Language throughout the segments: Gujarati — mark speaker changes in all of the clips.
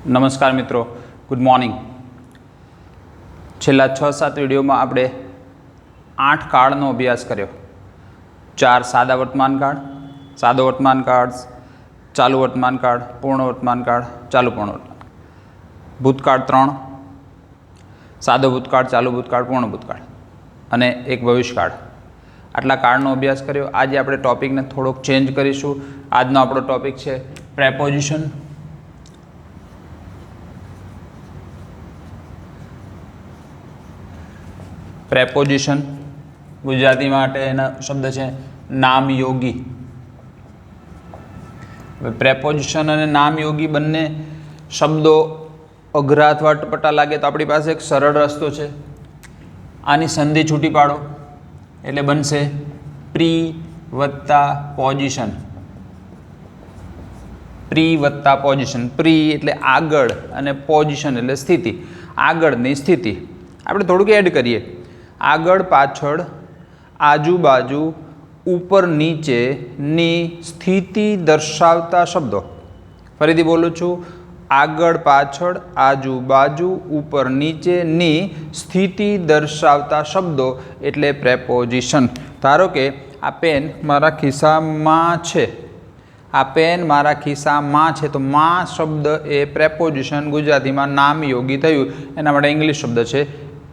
Speaker 1: નમસ્કાર મિત્રો, ગુડ મોર્નિંગ. છેલ્લા 6-7 વિડીયોમાં આપણે 8 કાળનો અભ્યાસ કર્યો. 4 સાદા વર્તમાનકાળ, સાદો વર્તમાનકાળ, ચાલુ વર્તમાનકાળ, પૂર્ણ વર્તમાનકાળ, ચાલુ પૂર્ણ વર્તમાનકાળ. ભૂતકાળ 3, સાદો ભૂતકાળ, ચાલુ ભૂતકાળ, પૂર્ણ ભૂતકાળ અને એક ભવિષ્યકાળ. આટલા કાળનો અભ્યાસ કર્યો. આજે આપણે ટૉપિકને થોડોક ચેન્જ કરીશું. આજનો આપણો ટૉપિક છે પ્રેપોઝિશન. પ્રેપોઝિશન ગુજરાતી માટે એના શબ્દ છે નામયોગી. હવે પ્રેપોઝિશન અને નામયોગી બંને શબ્દો અઘરા અથવા અટપટા લાગે તો આપણી પાસે એક સરળ રસ્તો છે. આની સંધિ છૂટી પાડો એટલે બનશે પ્રી વત્તા પોઝિશન. પ્રી વત્તા પોઝિશન. પ્રી એટલે આગળ અને પોઝિશન એટલે સ્થિતિ, આગળની સ્થિતિ. આપણે થોડુંક એડ કરીએ. આગળ પાછળ, આજુબાજુ, ઉપર નીચેની સ્થિતિ દર્શાવતા શબ્દો. ફરીથી બોલું છું, આગળ પાછળ, આજુબાજુ, ઉપર નીચેની સ્થિતિ દર્શાવતા શબ્દો એટલે પ્રેપોઝિશન. ધારો કે આ પેન મારા ખિસ્સામાં છે. આ પેન મારા ખિસ્સામાં છે તો માં શબ્દ એ પ્રેપોઝિશન ગુજરાતીમાં નામયોગી થયું. એના માટે ઇંગ્લિશ શબ્દ છે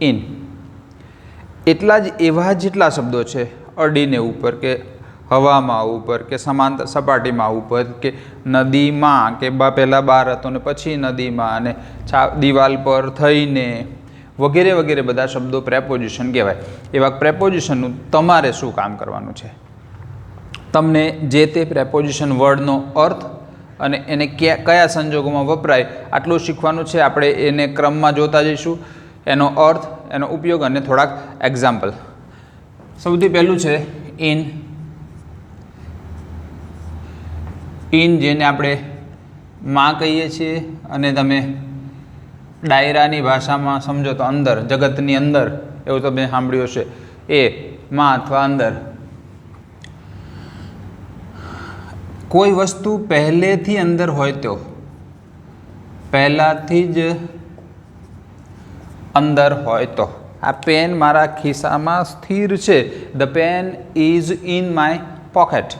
Speaker 1: ઇન. એટલા જ એવા જેટલા શબ્દો છે અડીને ઉપર કે હવામાં ઉપર કે સમાંતર સપાટીમાં ઉપર કે નદીમાં કે પહેલાં બહાર હતો ને પછી નદીમાં અને દિવાલ પર થઈને વગેરે વગેરે બધા શબ્દો પ્રેપોઝિશન કહેવાય. એવા પ્રેપોઝિશનનું તમારે શું કામ કરવાનું છે? તમને જે તે પ્રેપોઝિશન વર્ડનો અર્થ અને એને કયા સંજોગોમાં વપરાય આટલું શીખવાનું છે. આપણે એને ક્રમમાં જોતા જઈશું. એનો અર્થ, એનો ઉપયોગ અને થોડાક એક્ઝામ્પલ. સૌથી પહેલું છે ઇન. ઇન જેને આપણે માં કહીએ છીએ અને તમે ડાયરાની ભાષામાં સમજો તો અંદર, જગતની અંદર એવું તમે સાંભળ્યું હશે. એ માં અથવા અંદર. કોઈ વસ્તુ પહેલેથી અંદર હોય તો, પહેલાંથી જ અંદર હોય તો. આ પેન મારા ખિસ્સામાં સ્થિર છે. The pen is in my pocket.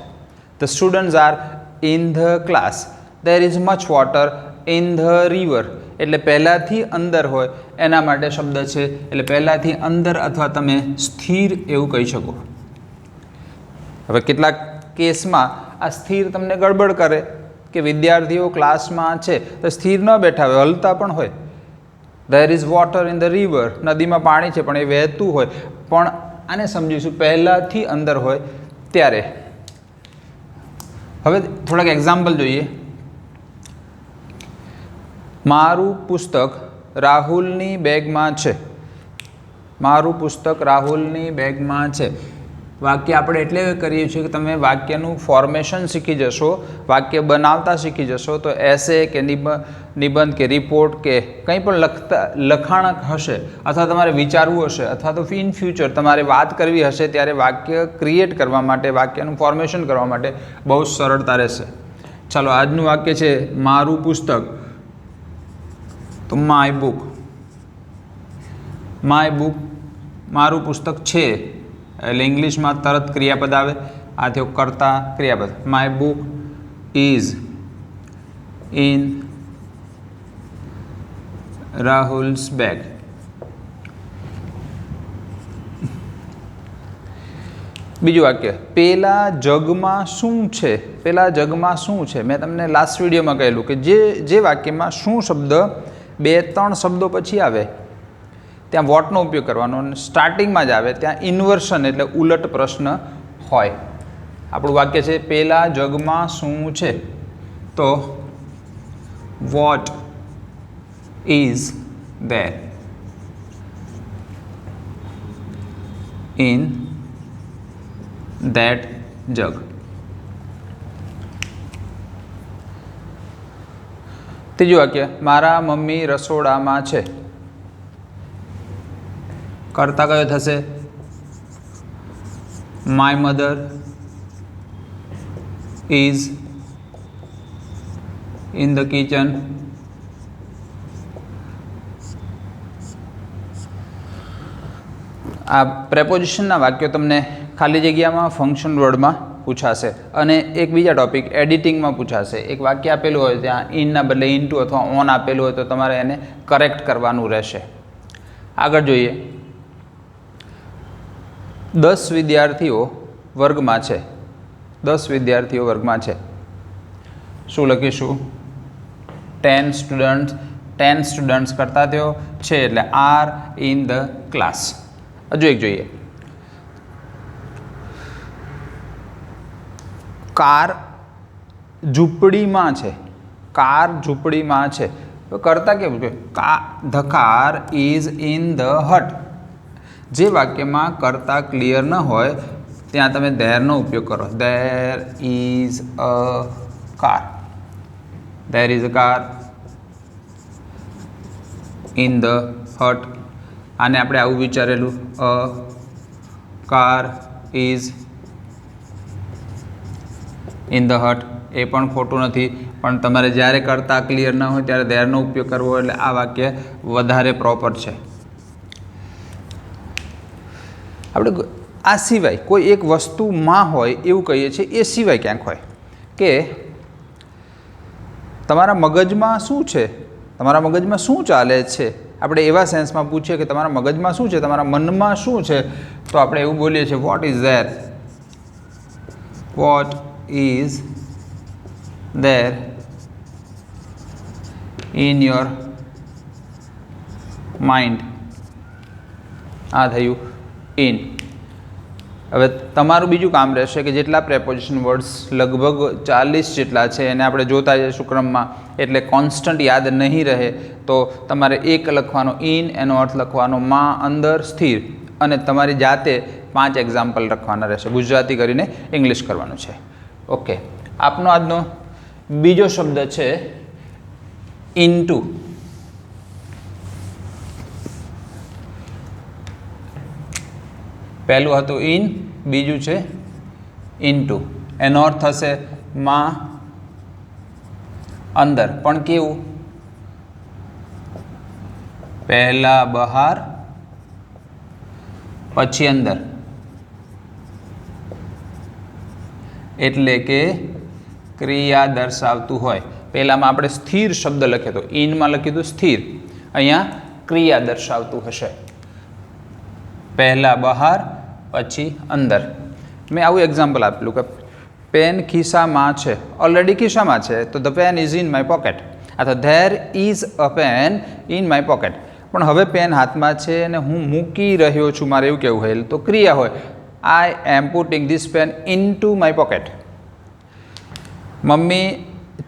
Speaker 1: The students are in the class. There is much water in the river. એટલે પહેલાંથી અંદર હોય એના માટે શબ્દ છે. એટલે પહેલાંથી અંદર અથવા તમે સ્થિર એવું કહી શકો. હવે કેટલાક કેસમાં આ સ્થિર તમને ગડબડ કરે કે વિદ્યાર્થીઓ ક્લાસમાં છે તો સ્થિર ન બેઠા હોય, હલતા પણ હોય. There is water in the river. નદીમાં પાણી છે પણ એ વહેતું હોય. પણ આને સમજીશું પહેલાંથી અંદર હોય ત્યારે. હવે થોડાક એક્ઝામ્પલ જોઈએ. મારું પુસ્તક રાહુલની બેગમાં છે. મારું પુસ્તક રાહુલની બેગમાં છે. વાક્ય આપણે એટલે કરીએ છીએ કે તમે વાક્યનું ફોર્મેશન શીખી જશો, વાક્ય બનાવતા શીખી જશો તો એસે કે નિબંધ કે રિપોર્ટ કે કંઈ પણ લખાણ હશે અથવા તમારે વિચારવું હશે અથવા તો ઇન ફ્યુચર તમારે વાત કરવી હશે ત્યારે વાક્ય ક્રિએટ કરવા માટે, વાક્યનું ફોર્મેશન કરવા માટે બહુ સરળતા રહેશે. ચાલો, આજનું વાક્ય છે મારું પુસ્તક. તો માય બુક. માય બુક, મારું પુસ્તક છે એટલે ઇંગ્લિશમાં તરત ક્રિયાપદ આવે. આ થયો કર્તા ક્રિયાપદ. My book is in Rahul's bag. બીજું વાક્ય, પેલા જગમાં શું છે? પેલા જગમાં શું છે? મેં તમને લાસ્ટ વિડીયોમાં કહેલું કે જે વાક્યમાં શું શબ્દ 2-3 શબ્દો પછી આવે ત્યાં વોટનો ઉપયોગ કરવાનો અને સ્ટાર્ટિંગમાં જ આવે ત્યાં ઇન્વર્શન એટલે ઉલટ પ્રશ્ન હોય. આપણું વાક્ય છે પેલા જગમાં શું છે? તો what is there in that jug. ત્રીજું વાક્ય, મારા મમ્મી રસોડામાં છે. કર્તા કયો થશે? My mother is in the kitchen. આ પ્રેપોઝિશનના વાક્યો તમને ખાલી જગ્યામાં ફંક્શન વર્ડમાં પૂછાશે અને એક બીજા ટોપિક એડિટિંગમાં પૂછાશે. એક વાક્ય આપેલું હોય ત્યાં ઇનના બદલે ઇનટુ અથવા ઓન આપેલું હોય તો તમારે એને કરેક્ટ કરવાનું રહેશે. આગળ જોઈએ. 10 વિદ્યાર્થીઓ વર્ગમાં છે. 10 વિદ્યાર્થીઓ વર્ગમાં છે. શું લખીશું? 10 સ્ટુડન્ટ્સ. 10 સ્ટુડન્ટ્સ કરતા તેઓ છે એટલે આર ઇન ધ ક્લાસ. હજુ એક જોઈએ. કાર ઝૂંપડીમાં છે. કાર ઝૂંપડીમાં છે તો કરતા કેવું છે? The car is in the hut. જે વાક્યમાં કરતા ક્લિયર ન હોય ત્યાં તમે ધેરનો ઉપયોગ કરો. There is a car. There is a car in the hut. આને આપણે આવું વિચારેલું, a car is in the hut. એ પણ ખોટું નથી, પણ તમારે જ્યારે કરતા ક્લિયર ન હોય ત્યારે ધેરનો ઉપયોગ કરવો એટલે આ વાક્ય વધારે પ્રોપર છે. આપણે આ સિવાય કોઈ એક વસ્તુમાં હોય એવું કહીએ છીએ, એ સિવાય ક્યાંક હોય કે તમારા મગજમાં શું છે, તમારા મગજમાં શું ચાલે છે. આપણે એવા સેન્સમાં પૂછીએ કે તમારા મગજમાં શું છે, તમારા મનમાં શું છે, તો આપણે એવું બોલીએ છીએ vote is there. Vote is there in your mind. આ થયું ઇન. હવે તમારું બીજું કામ રહેશે કે જેટલા પ્રેપોઝિશન વર્ડ્સ લગભગ 40 જેટલા છે એને આપણે જોતા જઈશું ક્રમમાં, એટલે કોન્સ્ટન્ટ યાદ નહીં રહે તો તમારે એક લખવાનો ઇન, એનો અર્થ લખવાનો માં, અંદર, સ્થિર, અને તમારી જાતે 5 એક્ઝામ્પલ લખવાના રહેશે. ગુજરાતી કરીને ઇંગ્લિશ કરવાનું છે. ઓકે, આપનો આજનો બીજો શબ્દ છે ઇનટુ. પહેલું હતું ઇન, બીજું છે ઇનટુ. એનો અર્થ થશે માં, અંદર. પણ કેવું? પહેલા બહાર પછી અંદર. એટલે કે ક્રિયા દર્શાવતું હોય. પહેલામાં આપણે સ્થિર શબ્દ લખ્યો હતો, ઇનમાં લખ્યું હતું સ્થિર, અહીંયા ક્રિયા દર્શાવતું હશે. પહેલા બહાર પછી અંદર. મેં આવું એક્ઝામ્પલ આપેલું કે પેન ખિસ્સામાં છે. ઓલરેડી ખિસ્સામાં છે તો the pen is in my pocket, અથવા there is a pen in my pocket. પણ હવે પેન હાથમાં છે અને હું મૂકી રહ્યો છું, મારે એવું કહેવું હોય તો ક્રિયા હોય I am putting this pen into my pocket. Mummy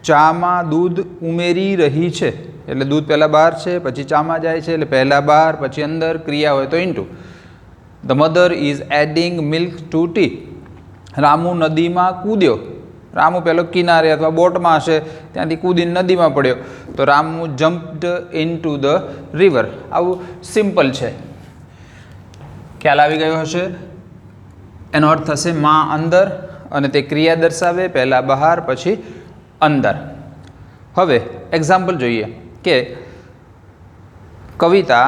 Speaker 1: ચામાં દૂધ ઉમેરી રહી છે, એટલે દૂધ પહેલાં બહાર છે પછી ચામાં જાય છે, એટલે પહેલાં બહાર પછી અંદર, ક્રિયા હોય તો into. The mother is adding milk to tea. Ramu નદીમાં કૂદ્યો. રામુ પહેલો કિનારે અથવા બોટમાં હશે, ત્યાંથી કૂદીને નદીમાં પડ્યો, તો Ramu jumped into the river. આવું સિમ્પલ છે. ખ્યાલ આવી ગયો હશે. એનો અર્થ થશે માં, અંદર, અને તે ક્રિયા દર્શાવે, પહેલાં બહાર પછી અંદર. હવે એક્ઝામ્પલ જોઈએ કે કવિતા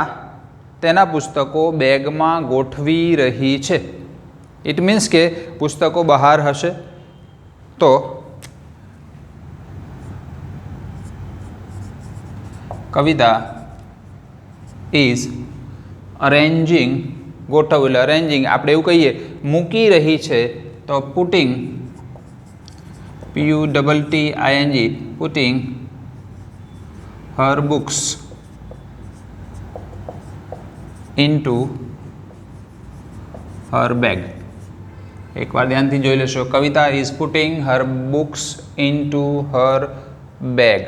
Speaker 1: તેના પુસ્તકો બેગમાં ગોઠવી રહી છે. ઇટ મીન્સ કે પુસ્તકો બહાર હશે તો કવિતા ઇઝ અરેન્જિંગ. ગોઠવવું એટલે અરેન્જિંગ. આપણે એવું કહીએ મૂકી રહી છે તો putting, PUTTING, putting her books into her bag. એકવાર ધ્યાનથી જોઈ લેશો. Kavita is putting her books into her bag.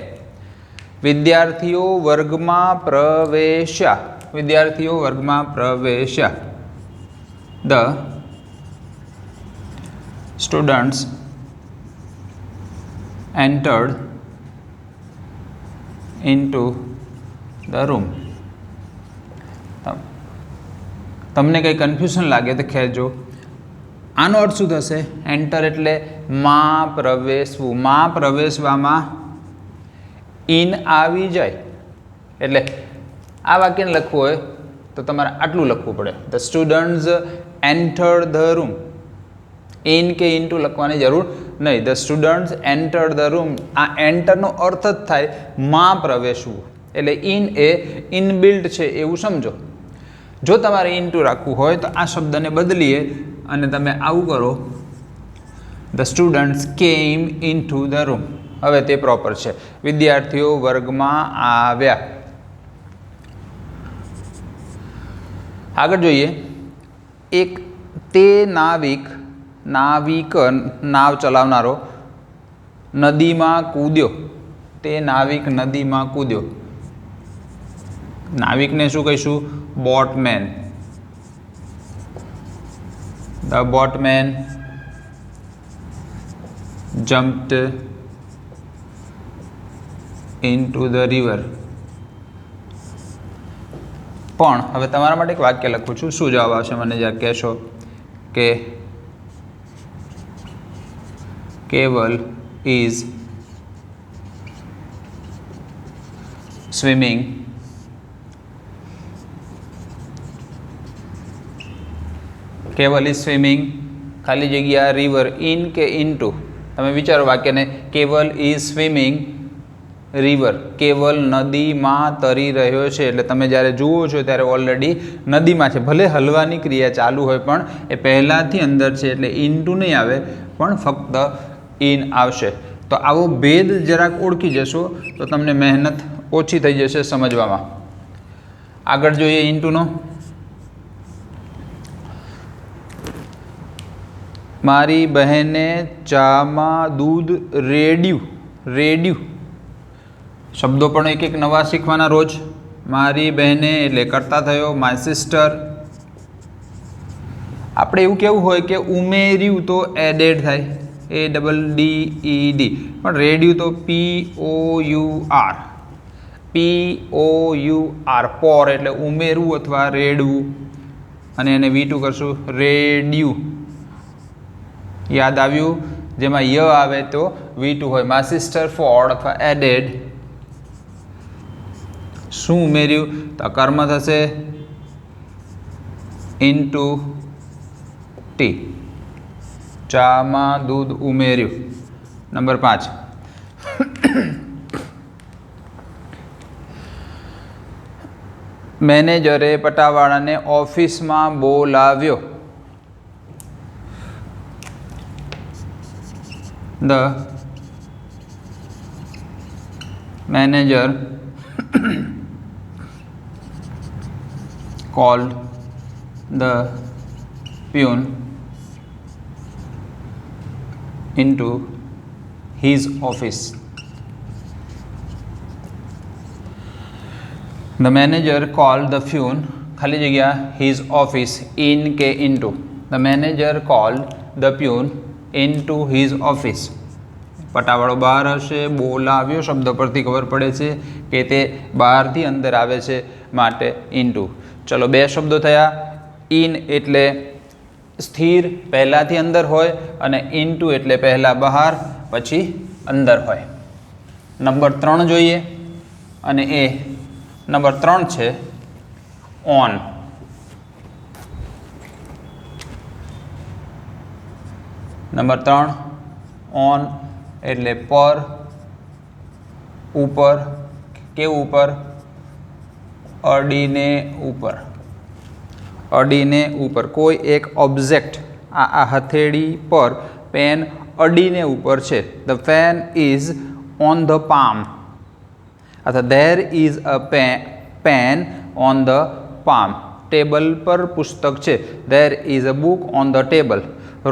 Speaker 1: વિદ્યાર્થીઓ વર્ગમાં પ્રવેશ્યા. વિદ્યાર્થીઓ વર્ગમાં પ્રવેશ્યા. The students entered into the room. તમને કંઈ કન્ફ્યુઝન લાગે તો કહેજો. આનો અર્થ શું થશે? એન્ટર એટલે માં પ્રવેશવું. માં પ્રવેશવામાં ઇન આવી જાય. એટલે આ વાક્યને લખવું હોય તો તમારે આટલું લખવું પડે, the students enter the room. In કે ઇનટુ લખવાની જરૂર નહીં. The students enter the room. આ એન્ટરનો અર્થ જ થાય માં પ્રવેશવું. એટલે ઇન એ ઇનબિલ્ટ છે એવું સમજો. જો તમારે ઇનટુ રાખવું હોય તો આ શબ્દને બદલીએ અને તમે આવું કરો, ધ સ્ટુડન્ટ્સ કેમ ઇનટુ ધ રૂમ. હવે તે પ્રોપર છે. વિદ્યાર્થીઓ વર્ગમાં આવ્યા. આગળ જોઈએ. એક તે નાવિક નાવ ચલાવનારો નદીમાં કૂદ્યો. તે નાવિક નદીમાં કૂદ્યો. નાવિકને શું કહીશું? Boatmen. The boatman jumped into the river. પણ હવે તમારા માટે એક વાક્ય લખું છું. શું જવાબ આવશે મને જરા કહેશો? કે કેવલ is swimming કેવલ ઇઝ સ્વિમિંગ ખાલી જગ્યા રિવર ઇન કે ઇનટુ. તમે વિચારો વાક્યને. કેવલ ઇઝ સ્વિમિંગ રિવર. કેવલ નદીમાં તરી રહ્યો છે. એટલે તમે જ્યારે જુઓ છો ત્યારે ઓલરેડી નદીમાં છે. ભલે હલવાની ક્રિયા ચાલુ હોય પણ એ પહેલાંથી અંદર છે એટલે ઇનટુ નહીં આવે પણ ફક્ત ઇન આવશે. તો આવો ભેદ જરાક ઓળખી જશો તો તમને મહેનત ઓછી થઈ જશે સમજવામાં. આગળ જોઈએ ઇનટુનો. મારી બહેને ચામાં દૂધ રેડ્યું. શબ્દો પણ એક એક નવા શીખવાના રોજ. મારી બહેને એટલે કરતા થયો માય સિસ્ટર. આપણે એવું કેવું હોય કે ઉમેર્યું તો એડેડ થાય, ADDED, પણ રેડ્યું તો POUR, પોર એટલે ઉમેરવું અથવા રેડવું. અને એને V2 કરશું, રેડ્યું. યાદ આવ્યું? જેમાં ય આવે તો V2 હોય. માય સિસ્ટર ફોર્ડ અથવા એડેડ. શું ઉમેર્યું? તો કર્મ થશે ઇનટુ ટી. ચામાં દૂધ ઉમેર્યું. નંબર 5. મેનેજરે પટાવાળાને ઓફિસમાં બોલાવ્યો. The manager called the peon into his office. The manager called the peon ખાલી જગ્યા his office in કે into. The manager called the peon into his office. પટાવાળો બહાર હશે. બોલાવ્યો શબ્દ પરથી ખબર પડે છે કે તે બહારથી અંદર આવે છે માટે ઇન્ટુ. ચલો 2 શબ્દો થયા. ઇન એટલે સ્થિર પહેલાંથી અંદર હોય અને ઇન્ટુ એટલે પહેલાં બહાર પછી અંદર હોય. નંબર 3 જોઈએ અને એ નંબર 3 છે ઓન. નંબર 3 ઓન એટલે પર, ઉપર. કેવું ઉપર? અડીને ઉપર. અડીને ઉપર. કોઈ એક ઓબ્જેક્ટ આ હથેળી પર પેન અડીને ઉપર છે. The pen is on the palm અથવા there is a pen on the palm. Table પર પુસ્તક છે. There is a book on the table.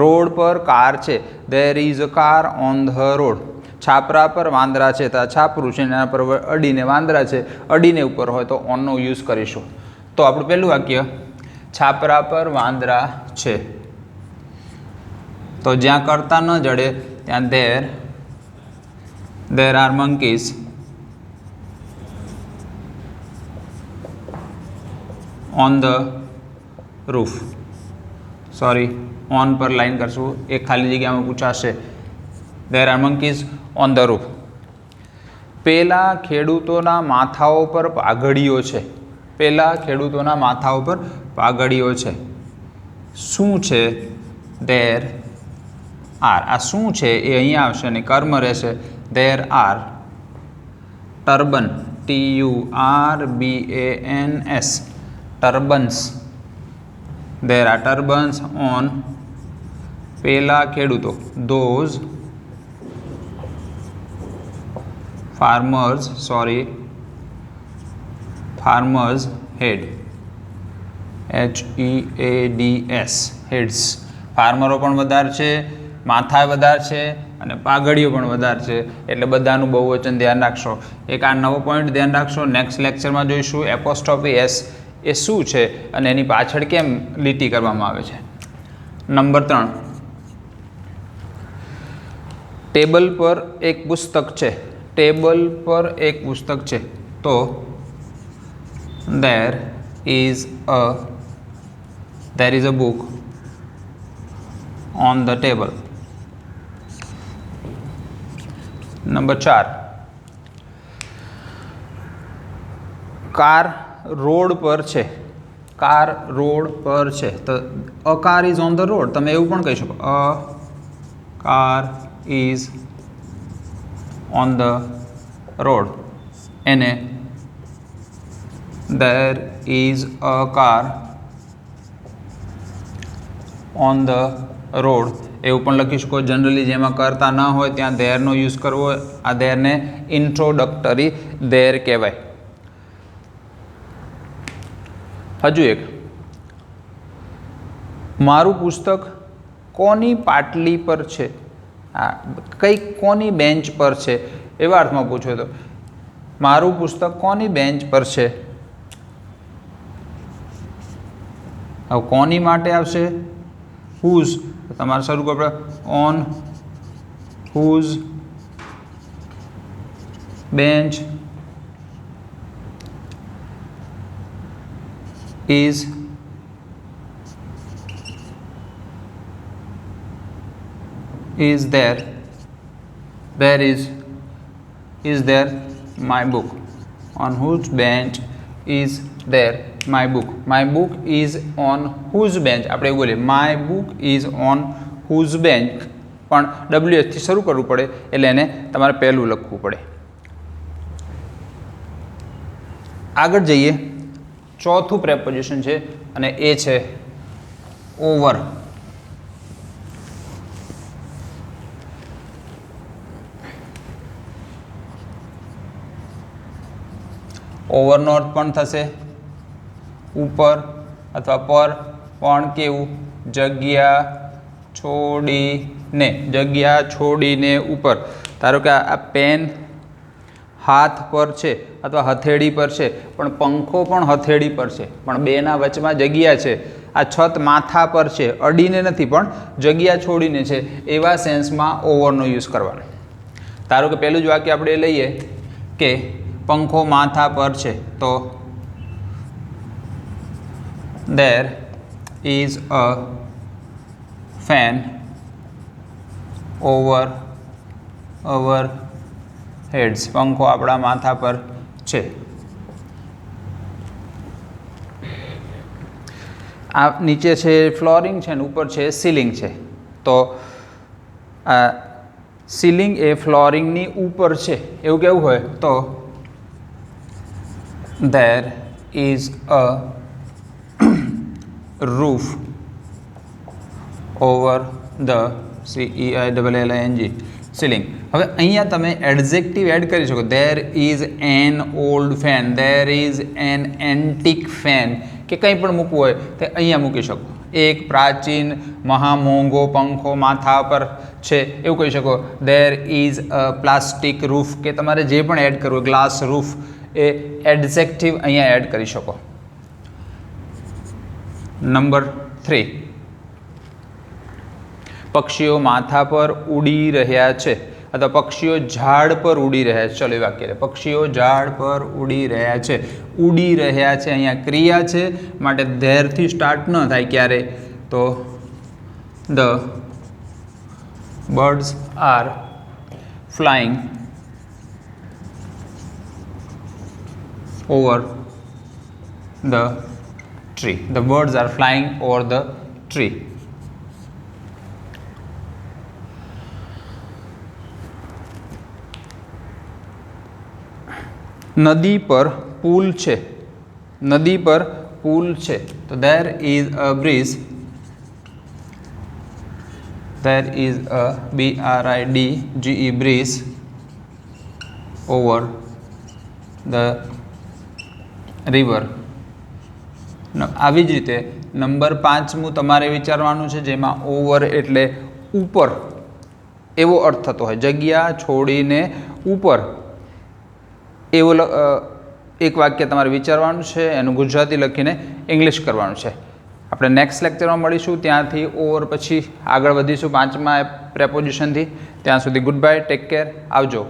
Speaker 1: Road પર કાર છે. There is a car on the road. છાપરા પર વાંદરા છે. તો આ છાપરું છે એના પર અડીને વાંદરા છે. અડીને ઉપર હોય તો ઓનનો યુઝ કરીશું. તો આપણું પહેલું વાક્ય છાપરા પર વાંદરા છે. તો જ્યાં કરતા ન જડે ત્યાં there are monkeys on the roof. Sorry on पर लाइन करशू, एक खाली जगह में पूछाशे there are monkeys on the roof. पेला खेडूतोना माथाओ पर पाघड़ीओ छे, पेला खेडूतोना माथाओ पर पाघड़ीओ छे, शुं छे? There are. आ शुं छे ए अहींया आवशे अने कर्म रहेशे there are turban, TURBANS, turbans, there are turbans on पेला खेडूतो, those farmers, sorry farmers head, HEADS, heads. फार्मरो पण वधारे छे, माथा वधारे छे અને પાઘડીઓ પણ વધારે છે, એટલે બધાનું બહુવચન ધ્યાન રાખશો। એક આ નવો પોઈન્ટ ધ્યાન રાખશો। નેક્સ્ટ લેક્ચરમાં જોઈશું એપોસ્ટ્રોફી એસ એ શું છે અને એની પાછળ કેમ લીટી કરવામાં આવે છે। નંબર 3, ટેબલ પર એક પુસ્તક છે, ટેબલ પર એક પુસ્તક છે, તો there is a book on the table। Number 4, car road पर छे, कार रोड पर छे, तो a car is on the road, तमे एवुं पण कही शको a car is on the road, एने there is a car on the road એવું પણ લખી શકો। જનરલી જેમાં કરતા ન હોય ત્યાં ધેરનો યુઝ કરવો। આ ધેરને ઇન્ટ્રોડક્ટરી ધેર કહેવાય। હજુ એક, મારું પુસ્તક કોની પાટલી પર છે, કઈ કોની બેન્ચ પર છે એવા અર્થમાં પૂછો તો મારું પુસ્તક કોની બેન્ચ પર છે। હવે કોની માટે આવશે હુઝ, તમારે શરૂ કરો on whose bench is there is there my book, on whose bench is there my book, my book is on whose bench, આપણે એવું બોલીએ my book is on whose bench, પણ WH થી શરૂ કરવું પડે એટલે એને તમારે પહેલું લખવું પડે। આગળ જઈએ, ચોથું પ્રેપોઝિશન છે અને એ છે ઓવર। ઓવરનો અર્થ પણ થશે ઉપર અથવા પર, પણ કેવું જગ્યા છોડીને ઉપર। ધારો કે આ પેન હાથ પર છે અથવા હથેળી પર છે, પણ પંખો પણ હથેળી પર છે, પણ બેના વચમાં જગ્યા છે। આ છત માથા પર છે, અડીને નથી પણ જગ્યા છોડીને છે, એવા સેન્સમાં ઓવરનો યુઝ કરવાનો। ધારો કે પહેલું જ વાક્ય આપણે લઈએ કે पंखो माथा पर छे, तो देर is a fan over our heads, पंखो आपड़ा माथा पर छे। आ नीचे छे फ्लोरिंग छे, ऊपर छे सीलिंग छे, तो सीलिंग ए फ्लोरिंग नी ऊपर छे एवुं केवुं होय तो there is a roof over the CEILLING ceiling। હવે અહીંયા તમે એડજેક્ટિવ એડ કરી શકો, there is an old fan, there is an antique fan, કે કંઈ પણ મૂકવું હોય તે અહીંયા મૂકી શકો। એક પ્રાચીન મહામોંઘો પંખો માથા પર છે એવું કહી શકો। there is a plastic roof, કે તમારે જે પણ એડ કરવું ગ્લાસ રૂફ એ એડજેક્ટિવ અહીંયા એડ કરી શકો। નંબર 3, પક્ષીઓ માથા પર ઉડી રહ્યા છે અથવા પક્ષીઓ ઝાડ પર ઉડી રહ્યા છે। ચલો એ વાક્ય, પક્ષીઓ ઝાડ પર ઉડી રહ્યા છે, ઉડી રહ્યા છે અહીંયા ક્રિયા છે, માટે ધેરથી સ્ટાર્ટ ન થાય ક્યારે તો The birds are flying over the tree. The birds are flying over the tree. નદી પર પુલ છે. નદી પર પુલ છે. તો there is a bridge. There is a BRIDGE bridge over the river. આવી જ રીતે નંબર 5મું તમારે વિચારવાનું છે, જેમાં ઓવર એટલે ઉપર એવો અર્થ થતો હોય, જગ્યા છોડીને ઉપર એવો એક વાક્ય તમારે વિચારવાનું છે, એનું ગુજરાતી લખીને ઇંગ્લિશ કરવાનું છે. આપણે નેક્સ્ટ લેક્ચરમાં મળીશું, ત્યાંથી ઓવર પછી આગળ વધીશું 5મા પ્રેપોઝિશનથી. ત્યાં સુધી ગુડ બાય, ટેક કેર, આવજો.